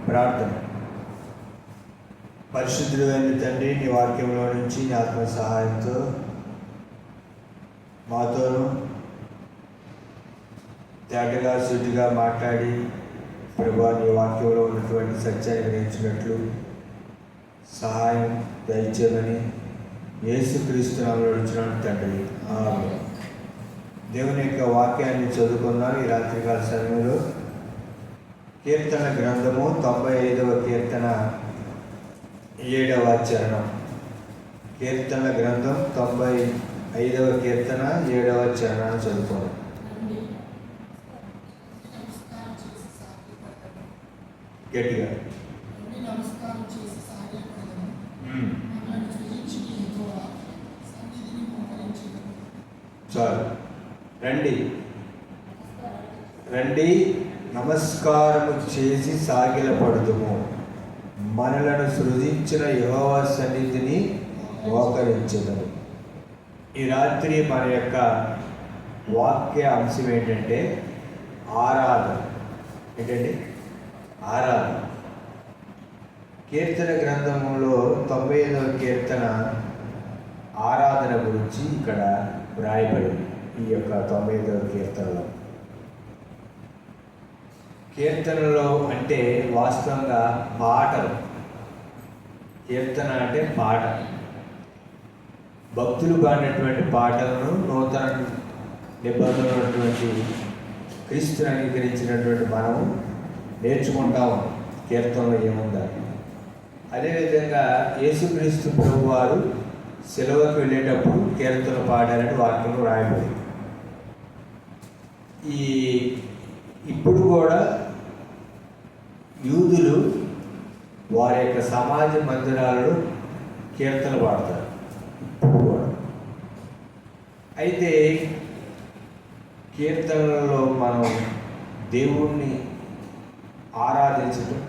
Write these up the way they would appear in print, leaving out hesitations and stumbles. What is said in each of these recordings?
ప్రార్థన. పరిశుద్ధుడైన తండ్రి, నీ వాక్యంలో నుంచి నీ ఆత్మ సహాయంతో మాతోనూ తేటగా సూటిగా మాట్లాడి ప్రభువా, నీ వాక్యంలో ఉన్నటువంటి సత్యాన్ని గ్రహించినట్లు సహాయం దయచేయమని యేసుక్రీస్తు నామములో అడుగుచున్నాను తండ్రి, ఆమేన్. దేవుని యొక్క వాక్యాన్ని చదువుకుందాం. ఈ రాత్రికాల సమయంలో కీర్తన గ్రంథము 95వ కీర్తన 7వ చరణం. కీర్తన గ్రంథం 95వ కీర్తన 7వ చరణాన్ని చదువుకోండి. గట్టిగా చాలు. రండి నమస్కారము చేసి సాగిలపడుదుము, మనలను సృజించిన యెహోవా సన్నిధిని మోకరించెదము. ఈ రాత్రి మన యొక్క వాక్య అంశం ఏంటంటే ఆరాధన. ఏంటండి? ఆరాధన. కీర్తన గ్రంథంలో 95వ కీర్తన ఆరాధన గురించి ఇక్కడ వ్రాయబడింది. ఈ యొక్క 95వ కీర్తనలో కీర్తనలో అంటే వాస్తవంగా పాటలు. కీర్తన అంటే పాట. భక్తులు పాడినటువంటి పాటలను నూతన నిబంధనలు ఉన్నటువంటి క్రీస్తుని అంగీకరించినటువంటి మనము నేర్చుకుంటాము. కీర్తనలో ఏముందా? అదేవిధంగా యేసుక్రీస్తు ప్రభు వారు సెలవుకు వెళ్ళేటప్పుడు కీర్తనలు పాడారని వాక్యంలో రాయబడింది. ఇప్పుడు కూడా యూదులు వారి యొక్క సమాజ మందిరాలలో కీర్తనలు పాడతారు. ఇప్పుడు కూడా అయితే కీర్తనలలో మనం దేవుణ్ణి ఆరాధించటం,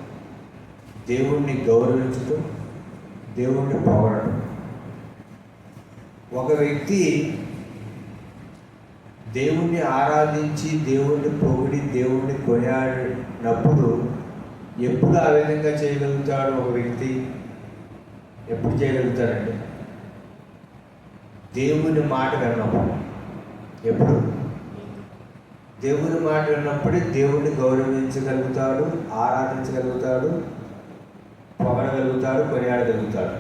దేవుణ్ణి గౌరవించటం, దేవుణ్ణి పొగడటం. ఒక వ్యక్తి దేవుణ్ణి ఆరాధించి, దేవుణ్ణి పొగిడి, దేవుణ్ణి కొనియాడినప్పుడు ఎప్పుడు ఆ విధంగా చేయగలుగుతాడు? ఒక వ్యక్తి ఎప్పుడు చేయగలుగుతాడండి? దేవుని మాట విన్నప్పుడు. ఎప్పుడు? దేవుని మాట విన్నప్పుడే దేవుణ్ణి గౌరవించగలుగుతాడు, ఆరాధించగలుగుతాడు, పొగడగలుగుతాడు, కొనియాడగలుగుతాడు.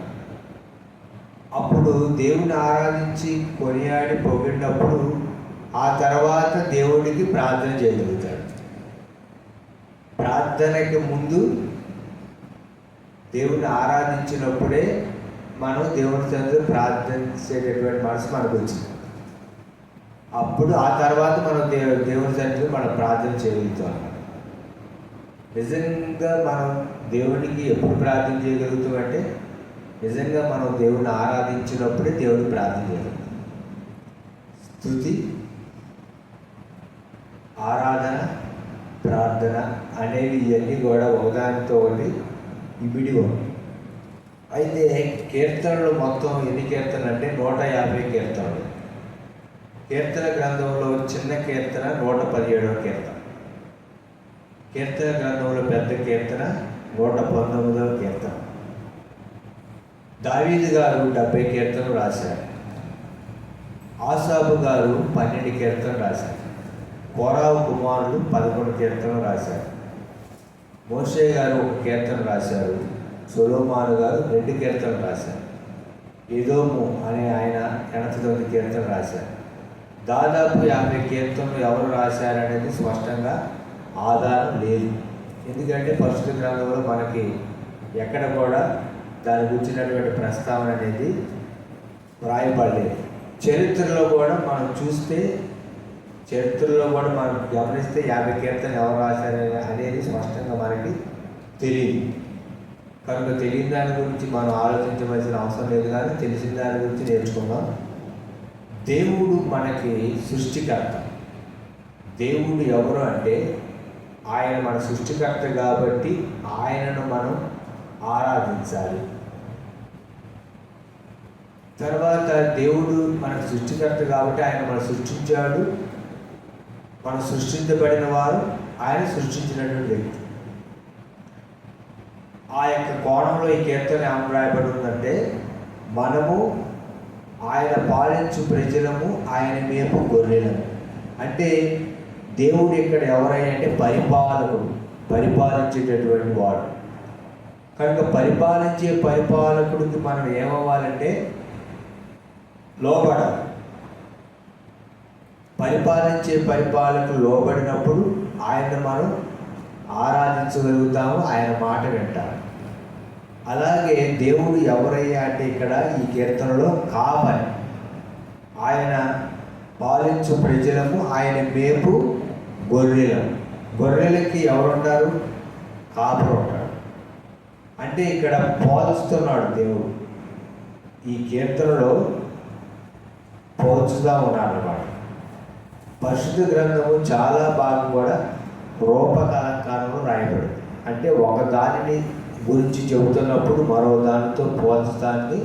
అప్పుడు దేవుని ఆరాధించి కొనియాడి పొగిడినప్పుడు ఆ తర్వాత దేవుడికి ప్రార్థన చేయగలుగుతాడు. ప్రార్థనకి ముందు దేవుని ఆరాధించినప్పుడే మనం దేవుని తండ్రి ప్రార్థించేటటువంటి మనసు మనకు వచ్చింది. అప్పుడు ఆ తర్వాత మనం దేవుని తండ్రి మనం ప్రార్థన చేయగలుగుతాం. నిజంగా మనం దేవునికి ఎప్పుడు ప్రార్థన చేయగలుగుతాం అంటే నిజంగా మనం దేవుని ఆరాధించినప్పుడే దేవుడిని ప్రార్థన చేయగలుగుతాం. స్తుతి, ఆరాధన, ప్రార్థన అనేవి ఇవన్నీ కూడా ఒకదానితో ఒకటి ఇమిడి ఉన్నాయి. అయితే కీర్తనలు మొత్తం ఎన్ని కీర్తనలు అంటే 150 కీర్తనలు. కీర్తన గ్రంథంలో చిన్న కీర్తన 117వ కీర్తన. కీర్తన గ్రంథంలో పెద్ద కీర్తన 119వ కీర్తన. దావీదు గారు 70 కీర్తనలు రాశారు. ఆసాబు గారు 12 కీర్తనలు రాశారు. కోరావు కుమారులు 11 కీర్తనలు రాశారు. మోషే గారు 1 కీర్తన రాశారు. సొలొమోను గారు 2 కీర్తనలు రాశారు. ఎదోము అనే ఆయన 89 కీర్తనలు రాశారు. దాదాపు 50 కీర్తనలు ఎవరు రాశారనేది స్పష్టంగా ఆధారం లేదు. ఎందుకంటే పరిశుద్ధ గ్రంథంలో మనకి ఎక్కడ కూడా దాని గురించినటువంటి ప్రస్తావన అనేది వ్రాయబడలేదు. చరిత్రలో కూడా మనం చూస్తే, చరిత్రలో కూడా మనం గమనిస్తే 50 కీర్తనలు ఎవరు రాశారు అనేది స్పష్టంగా మనకి తెలియదు. కనుక తెలియని దాని గురించి మనం ఆలోచించవలసిన అవసరం లేదు, కానీ తెలిసిన దాని గురించి నేర్చుకుందాం. దేవుడు మనకి సృష్టికర్త. దేవుడు ఎవరు అంటే ఆయన మన సృష్టికర్త కాబట్టి ఆయనను మనం ఆరాధించాలి. తర్వాత దేవుడు మనకు సృష్టికర్త కాబట్టి ఆయన మనం సృష్టించాడు. మనం సృష్టించబడిన వారు, ఆయన సృష్టించినటువంటి వ్యక్తి. ఆ యొక్క కోణంలో ఈ కీర్తన ఏమని రాయబడి ఉందంటే, మనము ఆయన పాలించు ప్రజలము, ఆయన మేపు గొర్రెలము. అంటే దేవుడు ఇక్కడ ఎవరైనా అంటే పరిపాలకుడు, పరిపాలించేటటువంటి వాడు. కనుక పరిపాలించే పరిపాలకుడికి మనం ఏమవ్వాలంటే లోబడాలి. పరిపాలించే పరిపాలకులు లోబడినప్పుడు ఆయన్ని మనం ఆరాధించగలుగుతాము, ఆయన మాట వింటాము. అలాగే దేవుడు ఎవరయ్యా అంటే ఇక్కడ ఈ కీర్తనలో కాపరి. ఆయన పాలించు ప్రజలము, ఆయన మేపు గొర్రెలము. గొర్రెలకి ఎవరుంటారు? కాపరు ఉంటాడు. అంటే ఇక్కడ పోల్చుతున్నాడు దేవుడు. ఈ కీర్తనలో పోల్చుతూ ఉన్నాడు అన్నమాట. పరిశుద్ధ గ్రంథము చాలా భాగం కూడా రూపకలంకారంలో రాయబడింది. అంటే ఒక దానిని గురించి చెబుతున్నప్పుడు మరో దానితో పోల్చడాన్ని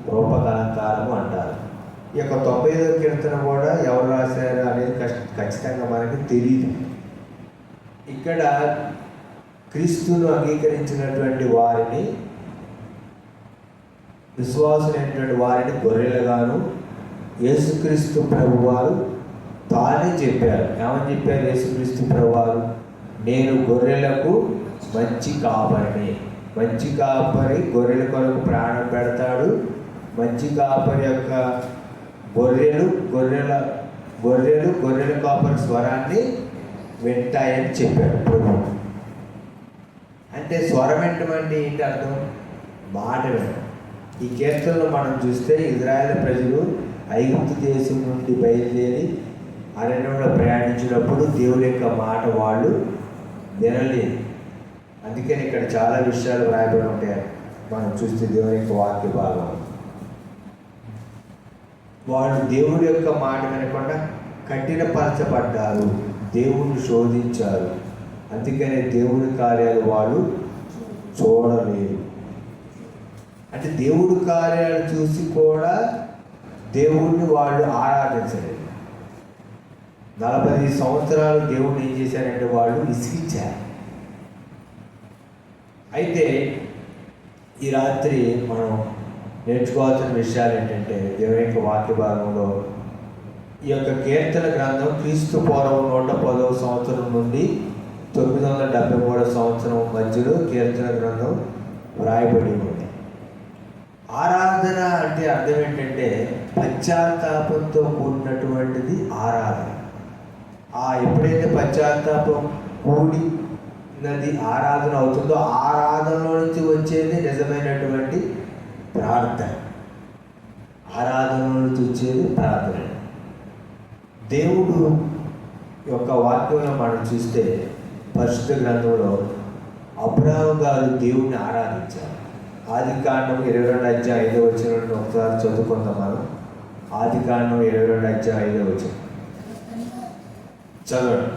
రూపకలంకారము అంటారు. ఈ యొక్క 95వ కీర్తన కూడా ఎవరు రాశారు అనేది ఖచ్చితంగా మనకి తెలియదు. ఇక్కడ క్రీస్తును అంగీకరించినటువంటి వారిని, విశ్వాసులైనటువంటి వారిని గొర్రెలుగాను, యేసుక్రీస్తు ప్రభువారు తానే చెప్పారు. ఏమని చెప్పారు యేసుక్రీస్తు ప్రభువారు? నేను గొర్రెలకు మంచి కాపరిని. మంచి కాపరి గొర్రెల కొరకు ప్రాణం పెడతాడు. మంచి కాపరి యొక్క గొర్రెలు గొర్రెల కాపరి స్వరాన్ని వింటాయని చెప్పాడు ప్రభు. అంటే స్వరం వినటం ఏంటి అర్థం? మాట వినడం. ఈ కీర్తనలో మనం చూస్తే ఇజ్రాయేల్ ప్రజలు ఐగుప్తు దేశం నుండి బయలుదేరి అరణ్యంలో ప్రయాణించినప్పుడు దేవుని యొక్క మాట వాళ్ళు వినలేదు. అందుకని ఇక్కడ చాలా విషయాలు రాయబడి ఉంటాయి. మనం చూస్తే దేవుని యొక్క వాక్య భాగం, వాళ్ళు దేవుడి యొక్క మాట వినకుండా కఠినపరచబడ్డారు, దేవుణ్ణి శోధించారు. అందుకనే దేవుడి కార్యాలు వాళ్ళు చూడలేరు. అంటే దేవుడి కార్యాలు చూసి కూడా దేవుణ్ణి వాళ్ళు ఆరాధించలేదు. 40 సంవత్సరాలు దేవుణ్ణి ఏం చేశారంటే వాళ్ళు విసిగించారు. అయితే ఈ రాత్రి మనం నేర్చుకోవాల్సిన విషయాలు ఏంటంటే, దేవుని యొక్క వాక్య భాగంలో ఈ యొక్క కీర్తన గ్రంథం క్రీస్తు పూర్వం 110వ సంవత్సరం నుండి 973వ సంవత్సరం మధ్యలో కీర్తన గ్రంథం వ్రాయబడి ఉంది. ఆరాధన అంటే అర్థం ఏంటంటే పశ్చాత్తాపంతో కూడినటువంటిది ఆరాధన. ఎప్పుడైతే పశ్చాత్తాపం కూడినది ఆరాధన అవుతుందో, ఆరాధనలో నుంచి వచ్చేది నిజమైనటువంటి ప్రార్థన. ఆరాధనలో నుంచి వచ్చేది ప్రార్థన. దేవుడు యొక్క వాక్యంలో మనం చూస్తే పరిశుద్ధ గ్రంథంలో అబ్రహాము గారు దేవుణ్ణి ఆరాధించారు. ఆదికాండం 22 అధ్యాయం 5వ వచనం ఒకసారి చదువుకుందాం మనం. ఆదికాండం 22 అధ్యాయం 5వ వచనం చదవండి.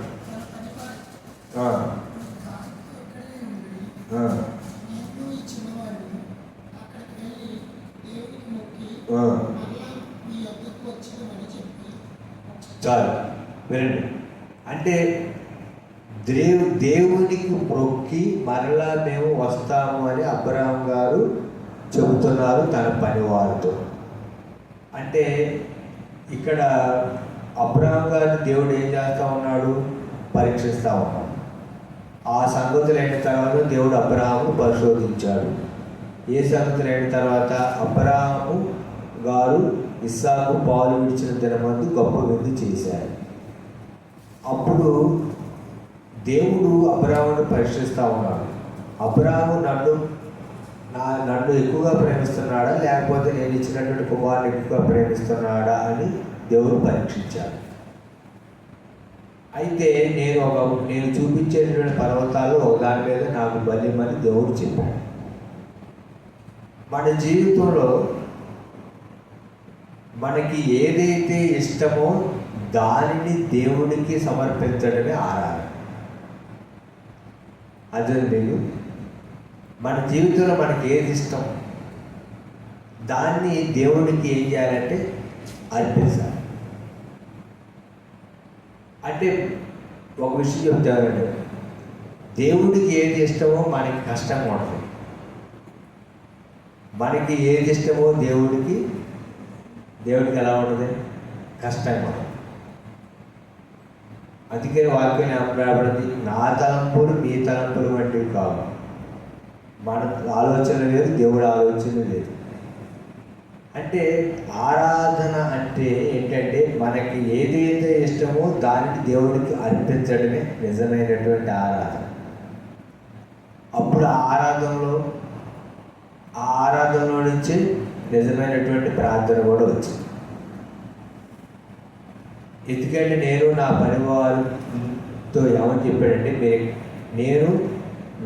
చాలు వినండి. అంటే దేవునికి మొక్కి మరలా మేము వస్తాము అని అబ్రహాం గారు చెబుతున్నారు తన పనివారితో. అంటే ఇక్కడ అబ్రహాం గారిని దేవుడు ఏం చేస్తూ ఉన్నాడు? పరీక్షిస్తూ ఉన్నాడు. ఆ సంగతులు అయిన తర్వాత దేవుడు అబ్రహాము పరిశోధించాడు. ఏ సంగతులు అయిన తర్వాత అబ్రహాము గారు ఇస్సాకు పాలు విడిచిన దినమందు గొప్ప విందు చేశారు. అప్పుడు దేవుడు అబ్రహామును పరీక్షిస్తూ ఉన్నాడు. అబ్రహాము నన్ను ఎక్కువగా ప్రేమిస్తున్నాడా, లేకపోతే నేను ఇచ్చినటువంటి కుమారుని ఎక్కువగా ప్రేమిస్తున్నాడా అని దేవుడు పరీక్షించాడు. అయితే నేను చూపించేటువంటి పర్వతాల్లో దాని మీద నాకు బలిమని దేవుడు చెప్పాడు. మన జీవితంలో మనకి ఏదైతే ఇష్టమో దానిని దేవుడికి సమర్పించడమే ఆరాధన. అదే నేను మన జీవితంలో మనకి ఏది ఇష్టం దాన్ని దేవుడికి ఏం చేయాలంటే అర్పించాలి. అంటే ఒక విషయం చెప్తానంటే, దేవుడికి ఏది ఇష్టమో మనకి కష్టంగా ఉంటుంది. మనకి ఏది ఇష్టమో దేవుడికి ఎలా ఉంటుంది? కష్టంగా. అందుకే వాక్యం రాబడింది, నా తలంపులు మీ తలంపులు వంటివి కావు. మన ఆలోచన లేదు, దేవుడి ఆలోచన లేదు. అంటే ఆరాధన అంటే ఏంటంటే మనకి ఏదైతే ఇష్టమో దానికి దేవుడికి అర్పించడమే నిజమైనటువంటి ఆరాధన. అప్పుడు ఆరాధనలో నుంచి నిజమైనటువంటి ప్రార్థన కూడా వచ్చింది. ఎందుకంటే నేను నా పరివారంతో ఏమని చెప్పాడంటే, నేను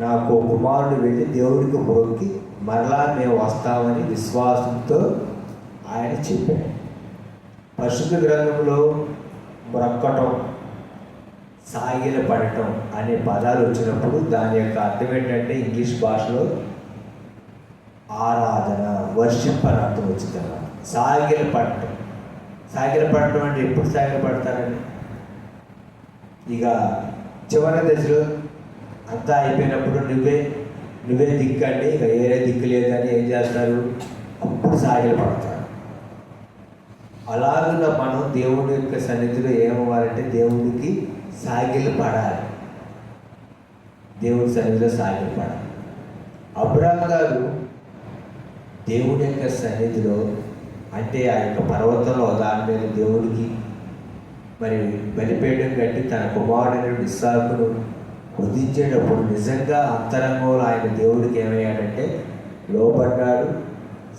నాకు కుమారుడు వెళ్ళి దేవుడికి మొక్కి మరలా మేము వస్తామని విశ్వాసంతో ఆయన చెప్పాడు. పరిశుద్ధ గ్రంథంలో మొక్కటం, సాగిలపడటం అనే పదాలు వచ్చినప్పుడు దాని యొక్క అర్థం ఏంటంటే ఇంగ్లీష్ భాషలో ఆరాధన, వర్షిప్ అని అర్థం వచ్చిందన్నమాట. సాగిలపడటం అంటే ఎప్పుడు సాగిలపడతారండి? ఇక చివరి దశలో అంతా అయిపోయినప్పుడు నువ్వే దిక్కండి, ఇక వేరే దిక్కు లేదని ఏం చేస్తారు? అప్పుడు సాగిలపడతారు. అలాగున్న మనం దేవుడి యొక్క సన్నిధిలో ఏమవ్వాలంటే దేవుడికి సాగిలపడాలి. దేవుడి సన్నిధిలో సాగిలపడాలి. అబ్రాహాము గారు దేవుడి యొక్క సన్నిధిలో, అంటే ఆ యొక్క పర్వతంలో దాని మీద దేవుడికి మరి బలిపీఠం కట్టి తన కుమారుడైన ఇస్సాకును వధించేటప్పుడు నిజంగా అంతరంగంలో ఆయన దేవుడికి ఏమయ్యాడంటే లోపడ్డాడు,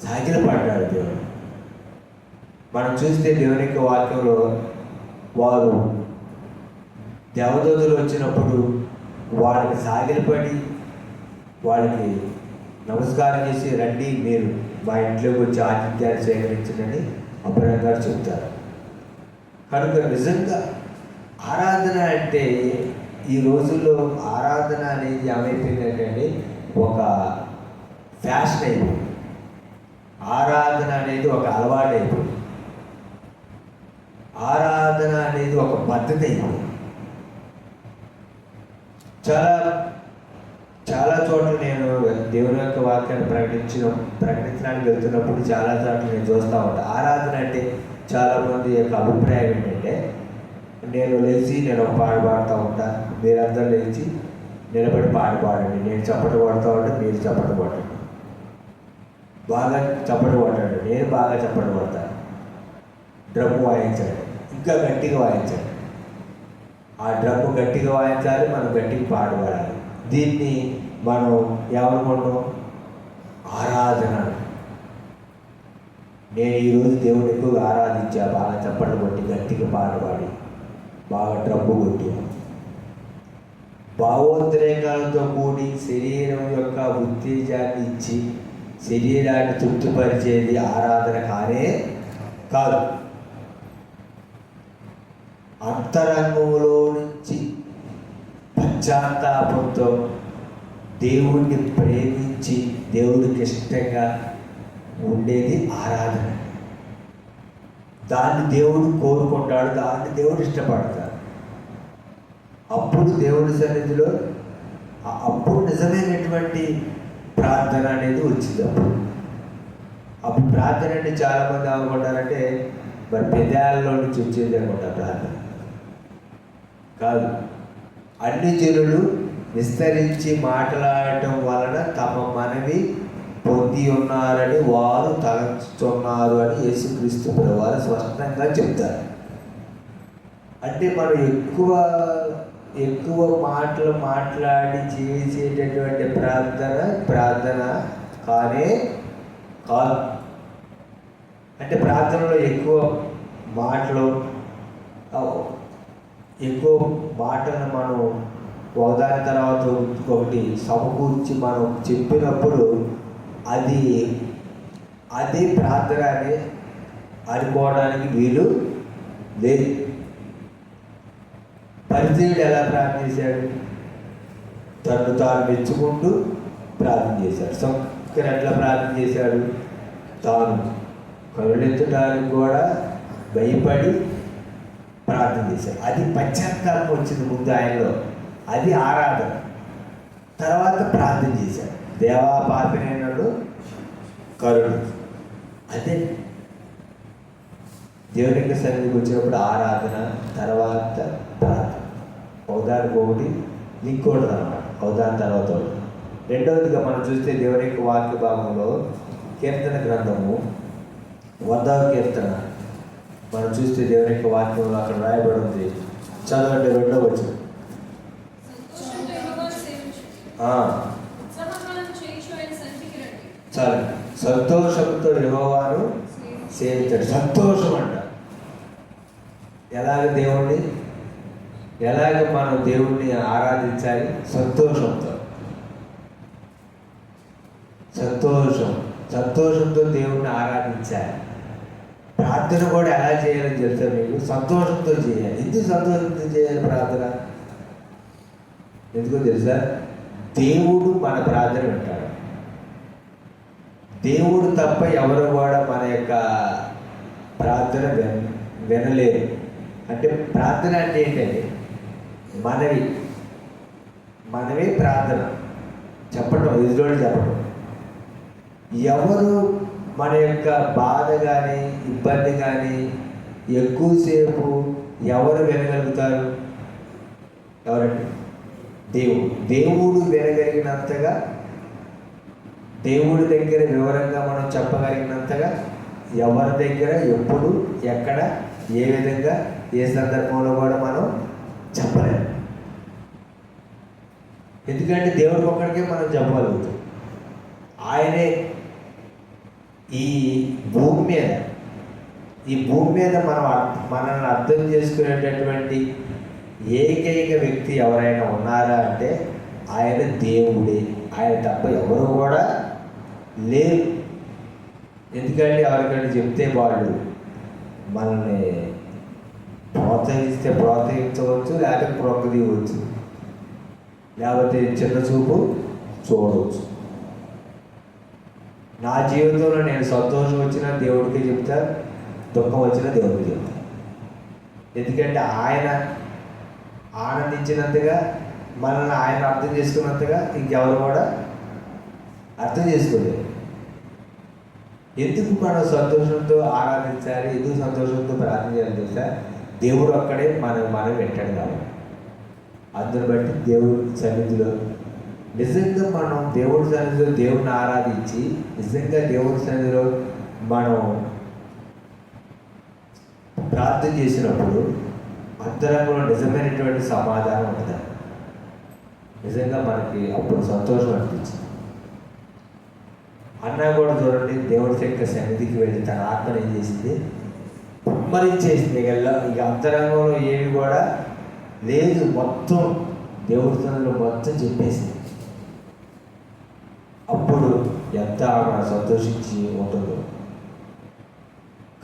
సాగిలపడ్డాడు దేవుడు. మనం చూస్తే దేవుని యొక్క వాక్యంలో వారు దేవదూతలు వచ్చినప్పుడు వాళ్ళకి సాగిలపడి వాళ్ళకి నమస్కారం చేసి, రండి మీరు మా ఇంట్లోకి వచ్చి ఆతిథ్యాన్ని సేకరించండి అబ్రాహాము గారు చెప్తారు. కనుక నిజంగా ఆరాధన అంటే ఈ రోజుల్లో ఆరాధన అనేది ఏమైపోయిందంటే ఒక ఫ్యాషన్ అయిపోయింది. ఆరాధన అనేది ఒక అలవాటు అయిపోయింది. ఆరాధన అనేది ఒక పద్ధతి అయిపోయింది. చాలా చోట్ల నేను దేవుని యొక్క వాక్యాన్ని ప్రకటించడానికి వెళ్తున్నప్పుడు చాలా చోట్ల నేను చూస్తూ ఉంటాను. ఆరాధన అంటే చాలామంది యొక్క అభిప్రాయం ఏంటంటే, నేను లేచి నేను ఒక పాట పాడుతూ ఉంటాను, మీరందరూ లేచి నిలబడి పాట పాడండి, నేను చప్పట కొడతా ఉంటే మీరు చప్పట కొట్టండి, బాగా చప్పట కొట్టండి, నేను బాగా చప్పట కొడతాను, డ్రమ్ము వాయించండి, ఇంకా గట్టిగా వాయించండి, ఆ డ్రమ్ము గట్టిగా వాయించాలి, మనం గట్టిగా పాట పాడాలి. దీన్ని మనం ఏమనుకుంటాం? ఆరాధన. నేను ఈరోజు దేవుడు ఎక్కువగా ఆరాధించా, బాగా చప్పట్లు కొట్టి గట్టిగా పాట పాడి బాగా డ్రమ్ము కొట్టి భావోద్రేకాలతో కూడి శరీరం యొక్క ఉత్తేజాన్ని ఇచ్చి శరీరాన్ని తృప్తిపరిచేది ఆరాధన కానే కాదు. అంతరంగంలో నుంచి పశ్చాత్తాపంతో దేవుడిని ప్రేమించి దేవుడికి ఇష్టంగా ఉండేది ఆరాధన. దాన్ని దేవుడు కోరుకుంటాడు, దాన్ని దేవుడు ఇష్టపడతాడు. అప్పుడు దేవుడి సన్నిధిలో అప్పుడు నిజమైనటువంటి ప్రార్థన అనేది వచ్చింది. అప్పుడు ప్రార్థన అంటే చాలామంది అనుకుంటారంటే మరి పెదాలలో నుంచి వచ్చేది అనుకుంటారు. ప్రార్థన కాదు. అన్ని జనులు విస్తరించి మాట్లాడటం వలన తమ మనవి పొంది ఉన్నారని వారు తలంచుతున్నారు అని యేసుక్రీస్తు ప్రభువారు స్పష్టంగా చెప్తారు. అంటే మనం ఎక్కువ మాటలు మాట్లాడి చేసేటటువంటి ప్రార్థన కానే కాదు. అంటే ప్రార్థనలో ఎక్కువ మాటలను మనం ఒకదాని తర్వాత ఇంకొకటి సమకూర్చి మనం చెప్పినప్పుడు అది ప్రార్థన అని అనుకోవడానికి వీలు లేదు. పరిచయుడు ఎలా ప్రార్థన చేశాడు? తను తాను మెచ్చుకుంటూ ప్రార్థన చేశాడు. శంకర్ ఎట్లా ప్రార్థన చేశాడు? తాను కరుణెత్తడానికి కూడా భయపడి ప్రార్థన చేశాడు. అది పశ్చాత్తాపం వచ్చింది ముందు ఆయనలో, అది ఆరాధన. తర్వాత ప్రార్థన చేశాడు. దేవా పాపినైనాడు కరుణ. అదే దేవుని యొక్క సన్నిధికి వచ్చినప్పుడు ఆరాధన, తర్వాత ప్రార్థన. ఒకదానికి ఒకటి లింక్ ఉంటుంది అన్నమాట. ఒకదాని తర్వాత ఒకటి. రెండవదిగా మనం చూస్తే దేవుని యొక్క వాక్య భాగంలో కీర్తన గ్రంథము 100వ కీర్తన మనం చూస్తే దేవుని యొక్క వాక్యంలో అక్కడ రాయబడి ఉంది. చదవండి 2వ వచనం. చాలు. సంతోషంతో యెహోవాను సేవించండి. సంతోషం అంట. ఎలాగ మనం దేవుణ్ణి ఆరాధించాలి? సంతోషంతో దేవుణ్ణి ఆరాధించాలి. ప్రార్థన కూడా ఎలా చేయాలని చెప్తా మీకు? సంతోషంతో చేయాలి. ఎందుకు సంతోషంతో చేయాలి ప్రార్థన? ఎందుకో తెలుసా? దేవుడు మన ప్రార్థన వింటాడు. దేవుడు తప్ప ఎవరు కూడా మన యొక్క ప్రార్థన వినలేరు. అంటే ప్రార్థన అంటే ఏంటంటే మనమే ప్రార్థన చెప్పటం, ఎదురోడు చెప్పటం. ఎవరు మన యొక్క బాధ కానీ ఇబ్బంది కానీ ఎక్కువసేపు ఎవరు వినగలుగుతారు? ఎవరండి? దేవుడు వినగలిగినంతగా, దేవుడి దగ్గర వివరంగా మనం చెప్పగలిగినంతగా ఎవరి దగ్గర ఎప్పుడు, ఎక్కడ, ఏ విధంగా, ఏ సందర్భంలో కూడా మనం చెప్పలేము. ఎందుకంటే దేవుడికి ఒక్కడికే మనం చెప్పగలుగుతాం. ఆయనే ఈ భూమి మీద మనల్ని అర్థం చేసుకునేటటువంటి ఏకైక వ్యక్తి ఎవరైనా ఉన్నారా అంటే ఆయన దేవుడే. ఆయన తప్ప ఎవరు కూడా లేరు. ఎందుకంటే ఎవరికైనా చెప్తే వాళ్ళు మనల్ని ప్రోత్సహించవచ్చు, లేకపోతే ప్రోత్సహించవచ్చు, లేకపోతే చిన్న చూపు చూడవచ్చు. నా జీవితంలో నేను సంతోషం వచ్చినా దేవుడికి చెప్తా, దుఃఖం వచ్చినా దేవుడికి చెప్తా. ఎందుకంటే ఆయన ఆనందించినంతగా, మనల్ని ఆయన అర్థం చేసుకున్నంతగా ఇంకెవరు కూడా అర్థం చేసుకోలేరు. ఎందుకు మనం సంతోషంతో ఆరాధించాలి, ఎందుకు సంతోషంతో ప్రార్థన చేయాలి తెలుసా? దేవుడు అక్కడే మనం వింటాడు కాబట్టి. అందుని బట్టి దేవుడి సన్నిధిలో నిజంగా మనం దేవుడి సన్నిధిలో దేవుడిని ఆరాధించి, నిజంగా దేవుడి సన్నిధిలో మనం ప్రార్థన చేసినప్పుడు అంతరంగంలో నిజమైనటువంటి సమాధానం ఉంటుంది. నిజంగా మనకి అప్పుడు సంతోషం అనిపించింది. అన్నా కూడా చూడండి, దేవుడి యొక్క సన్నిధికి వెళ్ళి తన ఆత్మను ఏం చేసింది? కుమ్మరించేసింది. ఇక అంతరంగంలో ఏమి కూడా లేదు, మొత్తం దేవుడి సన్నిధిలో మొత్తం చెప్పేసింది. అప్పుడు ఎంత ఆమె సంతోషించి ఉంటుందో.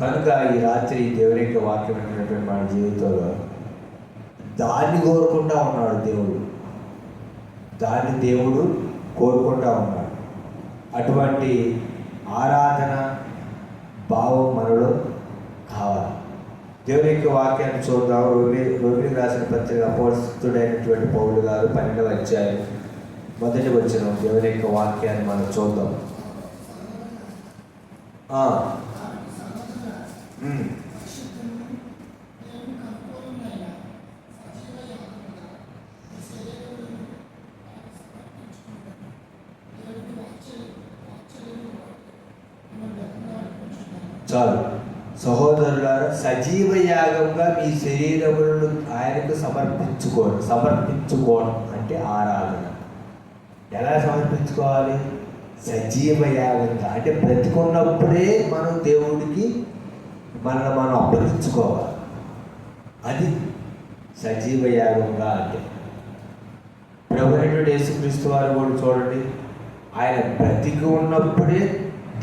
కనుక ఈ రాత్రి దేవుని యొక్క వాక్యం అనేటువంటి మన జీవితంలో దాన్ని కోరుకుంటా ఉన్నాడు దేవుడు. దాన్ని దేవుడు కోరుకుంటా ఉన్నాడు. అటువంటి ఆరాధన భావం మనలో కావాలి. దేవుని యొక్క వాక్యాన్ని చూద్దాం. రోమిలికి రాసిన పత్రిక అపోస్తలుడైనటువంటి పౌలు గారు 12వ అధ్యాయం 1వ వచనం దేవుని యొక్క వాక్యాన్ని మనం చూద్దాం. చాలు. సహోదరులారా, సజీవ యాగంగా మీ శరీరములను ఆయనకు సమర్పించుకోవడం అంటే ఆరాధన. ఎలా సమర్పించుకోవాలి? సజీవ యాగంగా అంటే బ్రతికున్నప్పుడే మనం దేవుడికి మనం అప్పగించుకోవాలి. అది సజీవ యాగంగా అంటే. ప్రభువైనటువంటి యేసుక్రీస్తు వారు కూడా చూడండి, ఆయన బ్రతికి ఉన్నప్పుడే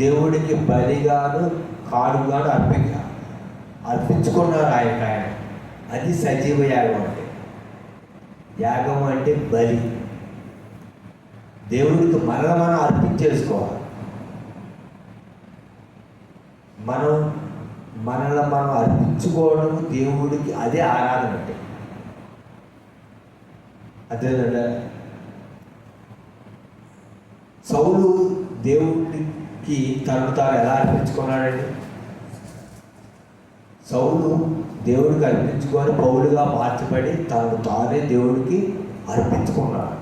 దేవుడికి బలిగాను కాడుగాను అర్పించుకున్నారు ఆయన. అది సజీవ యాగం అంటే. యాగం అంటే బలి. దేవుడికి మనం అర్పించేసుకోవాలి. మనల్ని మనం అర్పించుకోవడం దేవుడికి అదే ఆరాధన అంటే. అదేనంట. సౌలు దేవుడిని దేవుడికి తనను తాను ఎలా అర్పించుకున్నాడండి? సౌలు దేవుడికి అర్పించుకొని పౌలుగా మార్చబడి తనను తానే దేవుడికి అర్పించుకున్నాడు.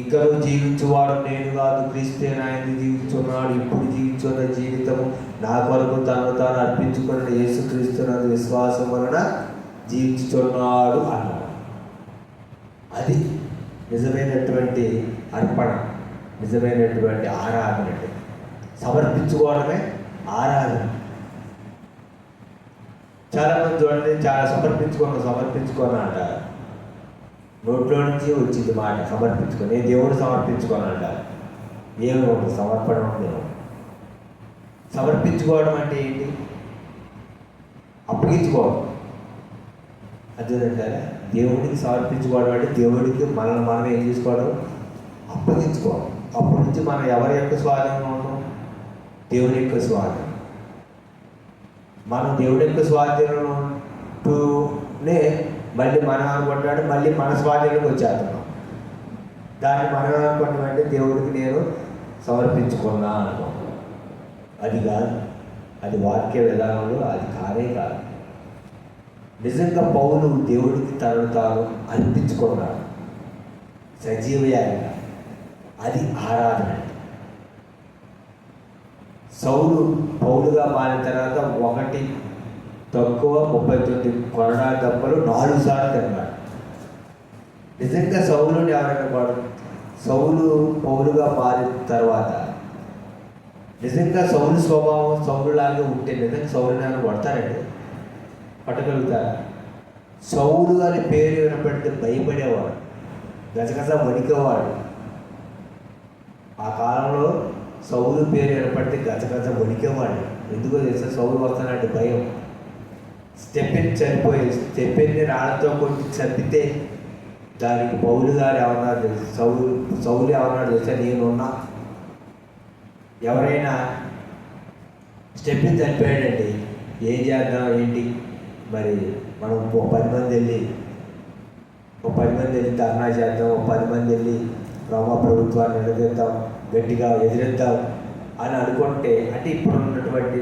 ఇంకా జీవించువాడు నేను కాదు, క్రీస్తే నాయన జీవించున్నాడు, ఇప్పుడు జీవించున్న జీవితము నా కొరకు తనను తాను అర్పించుకున్న యేసుక్రీస్తునందు విశ్వాసం వలన జీవించుతున్నాడు అన్నాడు. అది నిజమైనటువంటి అర్పణ, నిజమైనటువంటి ఆరాధన. సమర్పించుకోవడమే ఆరాధన. చాలామంది చూడండి, చాలా సమర్పించుకోను అంటారు. నోట్లో నుంచి వచ్చింది మాట సమర్పించుకొని, నేను దేవుడు సమర్పించుకోను అంటారు. ఏమి ఉండదు, సమర్పణ ఉండదు. సమర్పించుకోవడం అంటే ఏంటి? అప్పగించుకోవడం. అదేంటారా? దేవుడికి సమర్పించుకోవడం అంటే దేవుడికి మనల్ని మనం ఏం చేసుకోవడం? అప్పగించుకోవడం. అప్పటి నుంచి మనం ఎవరి యొక్క స్వాధీనంలో ఉన్నాం? దేవుడి యొక్క స్వాధీనం. మనం దేవుడి యొక్క స్వాధీనంలో ఉంటూనే మళ్ళీ మనం అనుకుంటాడు, మళ్ళీ మన స్వాధీనంలోకి వచ్చేస్తున్నాం. దాన్ని మనం అనుకుంటామంటే దేవుడికి నేను సమర్పించుకున్నా అనుకో. అది కాదు, అది వాక్య విధానంలో అది కానే కాదు. నిజంగా పౌలు దేవుడికి తనను తాను అర్పించుకున్నాడు సజీవయాగా. అది ఆరాధన. సౌలు పౌలుగా మారిన తర్వాత 1:39 కొరడా దెబ్బలు 4 సార్లు తిన్నాడు. నిజంగా సౌలుని ఎవరైనా పడు, సౌలు పౌలుగా మారిన తర్వాత నిజంగా సౌలు స్వభావం సౌలులాగా ఉంటే నిజంగా సౌలుని ఆయన కొడతారండి? పట్టగలుగుతారా? సౌలు అని పేరు వినపడితే భయపడేవాడు, గజగజ వణికేవాడు. ఆ కాలంలో సౌలు పేరు వినపడితే గజగజ వణికేవాడు. ఎందుకో తెలుసా? సౌలు వస్తానంటే భయం. స్టెప్పెన్ని రాళ్ళతో కొట్టి చంపితే దానికి పౌలు గారు ఏమన్నారు తెలుసు? సౌలు ఏమన్నాడు తెలుసా? నేనున్నా. ఎవరైనా స్టెప్ని చనిపోయాడండి, ఏం చేద్దాం ఏంటి మరి? మనం 10 మంది వెళ్ళి ధర్నా చేద్దాం, 10 మంది వెళ్ళి ప్రభుత్వాన్ని నిలదీద్దాం, గట్టిగా ఎదిరిద్దాం అని అనుకుంటే, అంటే ఇప్పుడు ఉన్నటువంటి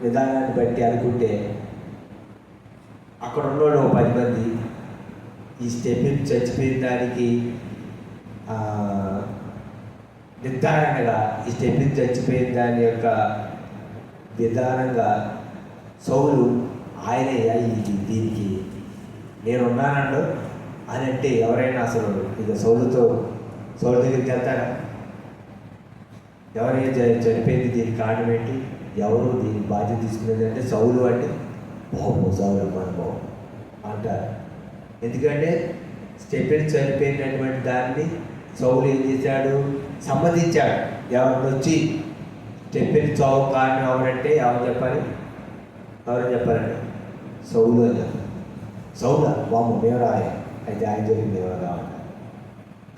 విధానాన్ని బట్టి అనుకుంటే, అక్కడ ఉన్నోళ్ళు 10 మంది ఈ స్టెప్ చచ్చిపోయిన దానికి నిర్ధారణగా ఈ స్టెప్ చచ్చిపోయిన దాని యొక్క విధానంగా సౌలు ఆయనయ్యా దీనికి నేనున్నానండు అని అంటే ఎవరైనా అసలు ఇక సౌలు దగ్గరికి వెళ్తారా? ఎవరైనా చనిపోయింది దీనికి కారణం ఏంటి? ఎవరు దీనికి బాధ్యత తీసుకునేది అంటే సౌలు అంటే సౌలు అనుభవం అంటారు. ఎందుకంటే స్టెఫెన్ చనిపోయినటువంటి దాన్ని సౌలు ఏం చేశాడు? సమ్మతించాడు. ఎవరిని వచ్చి స్టెఫెన్ చావు కారణం ఎవరంటే ఎవరు చెప్పాలి? చెప్పారండి? సౌలు అని చెప్పారు. సౌలు వాము మేము రాయ అయితే ఆయన జరిగింది ఎవరు కావాలి.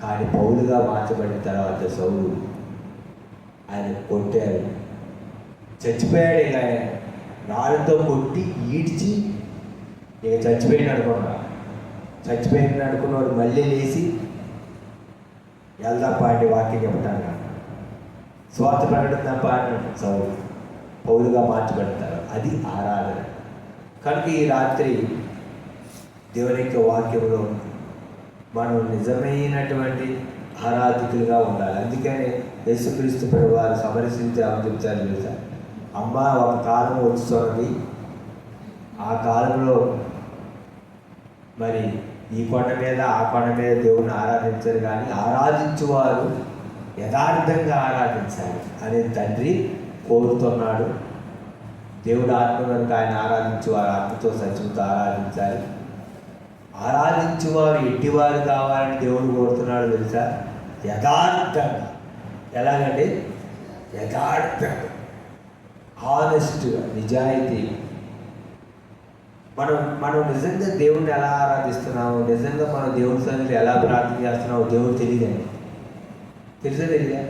కానీ పౌలుగా మార్చబడిన తర్వాత సౌలు ఆయన కొట్టారు, చచ్చిపోయాడు. ఇక ఆయన రాళ్ళతో కొట్టి ఈడ్చి ఇక చచ్చిపోయింది అనుకున్నాడు. మళ్ళీ లేచి వెళ్దాం పాండి వాక్యం చెప్పటాను, స్వార్థ ప్రకటన పాడినట్టు సౌలు పౌలుగా మార్చబడతారు. అది ఆరాధన. కనుక ఈ రాత్రి దేవుని యొక్క వాక్యంలో మనం నిజమైనటువంటి ఆరాధికులుగా ఉండాలి. అందుకని యేసుక్రీస్తు ప్రభువారు సమరసించి ఆమె చెప్తారు తెలుసా? అమ్మ ఒక కాలం వస్తున్నది, ఆ కాలంలో మరి ఈ కొండ మీద ఆ కొండ మీద దేవుని ఆరాధించారు, కానీ ఆరాధించువారు యథార్థంగా ఆరాధించాలి అని తండ్రి కోరుతున్నాడు. దేవుడు ఆత్మ కనుక ఆయన ఆరాధించేవారు ఆత్మతో సత్యంతో ఆరాధించాలి. ఆరాధించేవారు ఎట్టివారు కావాలని దేవుడు కోరుతున్నాడు తెలుసా? యథార్థంగా. ఎలాగంటే యథార్థంగా, హానెస్ట్గా, నిజాయితీ. మనం నిజంగా దేవుడిని ఎలా ఆరాధిస్తున్నాము, నిజంగా మనం దేవుడి సన్నిధిలో ఎలా ప్రార్థన చేస్తున్నామో దేవుడు తెలియదండి. తెలియదా?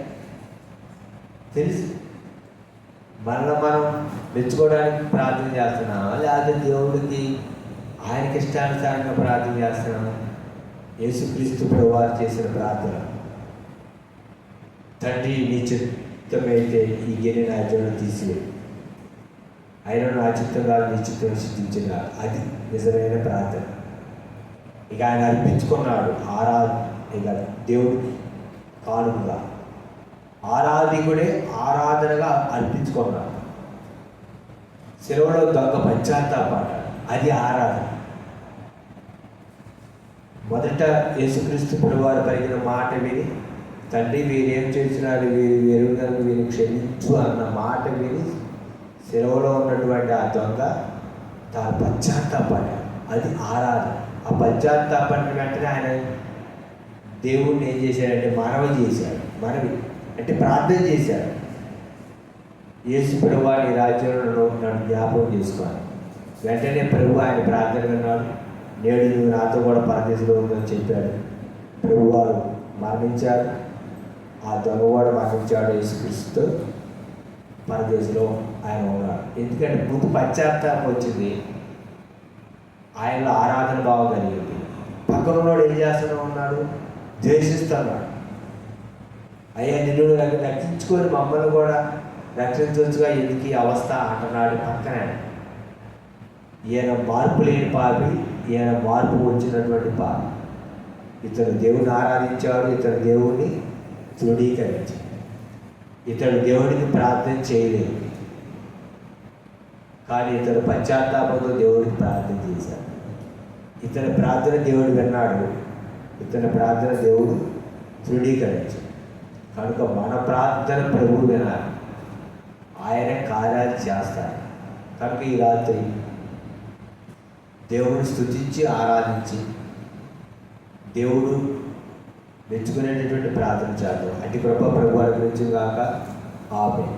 తెలుసు. మనలో మనం మెచ్చుకోవడానికి ప్రార్థన చేస్తున్నామా, లేదా దేవుడికి ఆయనకి ఇష్టానుసారంగా ప్రార్థన చేస్తున్నామా? యేసుక్రీస్తు ప్రభువారు చేసిన ప్రార్థన, తండ్రి చిత్తమైతే ఈ గిన్నె నా జోడు తీసివేయి, ఆయన నా చిత్తం కాదు నీ చిత్తం సిద్ధించిన. అది నిజమైన ప్రార్థన. ఇక ఆయన అర్పించుకున్నాడు ఇక దేవుడికి కానుకగా, ఆరాధికుడే ఆరాధనగా అర్పించుకున్నాడు. సెలవులో దొంగ పశ్చాత్తాపడ్డాడు, అది ఆరాధన. మొదట యేసుక్రీస్తు ప్రభువారు పలికిన మాట విని, తండ్రి వీరేం చేసినారు, వీరు వీరు క్షమించు అన్న మాట విని సెలవులో ఉన్నటువంటి ఆ దొంగ తాను పశ్చాత్తాపడ్డాడు, అది ఆరాధన. ఆ పశ్చాత్తాపడిన వెంటనే ఆయన దేవుడిని ఏం చేశాడంటే మనవి చేశాడు. మనవి అంటే ప్రార్థన చేశాడు. యేసు ప్రభువా నీ రాజ్యంలో నన్ను జ్ఞాపకం చేసుకోవాలి. వెంటనే ప్రభు ఆయన ప్రార్థన విన్నాడు. నేడు నువ్వు నాతో కూడా పరదేశంలో ఉందని చెప్పాడు. ప్రభువారు మరణించారు, ఆ దొంగ కూడా మరణించాడు. యేసుక్రీస్తుతో పరదేశంలో ఆయన ఉన్నాడు. ఎందుకంటే ముందు పశ్చాత్తాపం వచ్చింది, ఆయనలో ఆరాధన భావం కలిగింది. పక్కన ఉన్నాడు ఏం చేస్తూనే ఉన్నాడు, ద్వేషిస్తున్నాడు. అయ్యా నిన్ను రక్షించుకొని మమ్మల్ని కూడా రక్షించవచ్చుగా, ఎందుకు ఈ అవస్థ అంటున్నాడు పక్కన. ఈయన మార్పు లేని పాపి, ఈయన మార్పు వచ్చినటువంటి పాపి. ఇతడు దేవుని ఆరాధించాడు, ఇతడు దేవుణ్ణి తృణీకరించాడు, ఇతడు దేవుడికి ప్రార్థన చేయలేదు. కానీ ఇతడు పశ్చాత్తాపంతో దేవుడికి ప్రార్థన చేశాడు. ఇతని ప్రార్థన దేవుడు విన్నాడు, ఇతని ప్రార్థన దేవుడు తృణీకరించాడు. కనుక మన ప్రార్థన ప్రభువు వినాలి, ఆయన కార్యాలు చేస్తాడు. కనుక ఈ రాత్రి దేవుడిని స్తుతించి ఆరాధించి దేవుడు మెచ్చుకునేటటువంటి ప్రార్థన చేద్దాం. అటు కృప ప్రభు అనుగ్రహించుగాక. ఆమేన్.